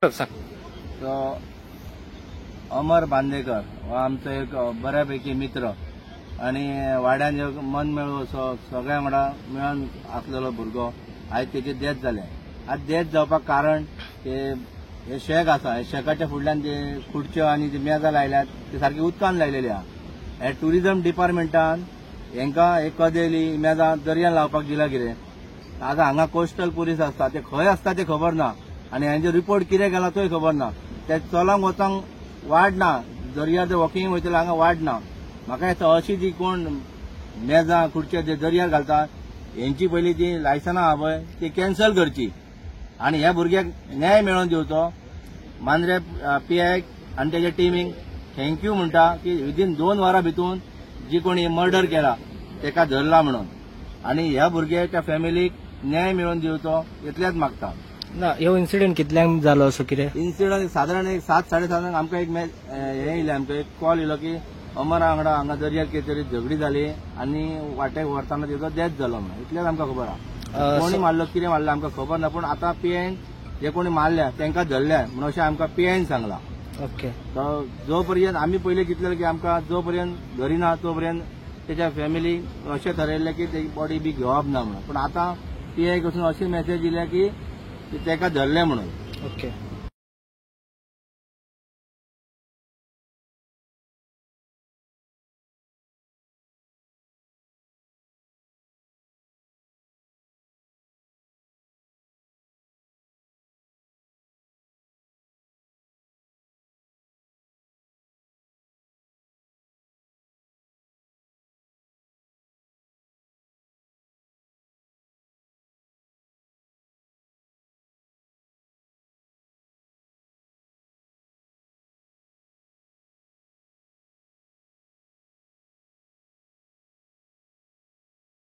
तो अमर बांदेकर हो आमचो एक बऱ्यापैकी मित्र आणि वाड्यान एक मन मेळो असो सगळ्या वांगडा मेळून आसलेलो भुरगो आयज तेची डेथ जाले. आज डेथ जावपाक कारण हे शेक आसा, हे शेकाच्या फुडल्यान जे खुर्च्यो आनी जे मेजां लायल्यात ते सारखी उदकान लायलेली आहा. हे टुरिझम डिपार्टमेंटान हेंकां एक कदेली मेजां दर्यान लावपाक दिला कितें. आता हांगा कोस्टल पुलीस आसता ते खंय आसता ते खबर ना आनी हांचे रिपोर्ट कितें केला तोय खबर ना. ते चलंक वचंक वाट ना, दर्यार ते वॉकिंग वयतले हांगा वाट ना. म्हाका येता अशी जी कोण मेजां खुर्च्यो जे दर्यार घालतात हेंची पयली ती लायसनां आहा पळय ती कॅन्सल करची आनी ह्या भुरग्याक न्याय मेळोवन दिवचो. मांद्रे पीआय आनी तेजे टिमीक थँक्यू म्हणटा की विदीन 2 वरां भितून जी कोणी मर्डर केला तेका धरला म्हणून आनी ह्या भुरग्याच्या फॅमिलीक न्याय मेळोवन दिवचो इतलेंच मागता. ना ह्यो इन्सिडेंट कितल्यांक जालो असो कितें इन्सिडंट साधारण एक 7-7:30 आमकां एक हे येयलें, आमकां एक कॉल येयलो की अमरा वांगडा हांगा दर्यार कितें तरी झगडी जाली आनी वाटेक व्हरतना तेजो डेथ जालो म्हणून इतलेंच आमकां खबर आहा. कोणी मारलो कितें मारलो आमकां खबर ना, पूण आतां पीएन जे कोणी मारल्या तांकां धरल्या म्हणून अशें आमकां पीएन सांगलां. ओके. जो पर्यंत आमी पयलीं चिंतलेलें की आमकां जो पर्यंत धरिना तो पर्यंत तेच्या फॅमिलीक अशें थारायल्लें की तेजी बॉडी बी घेवप ना म्हणून, पूण आतां पीआय कडसून अशी मेसेज दिल्या की तेका धरलें म्हणून. ओके.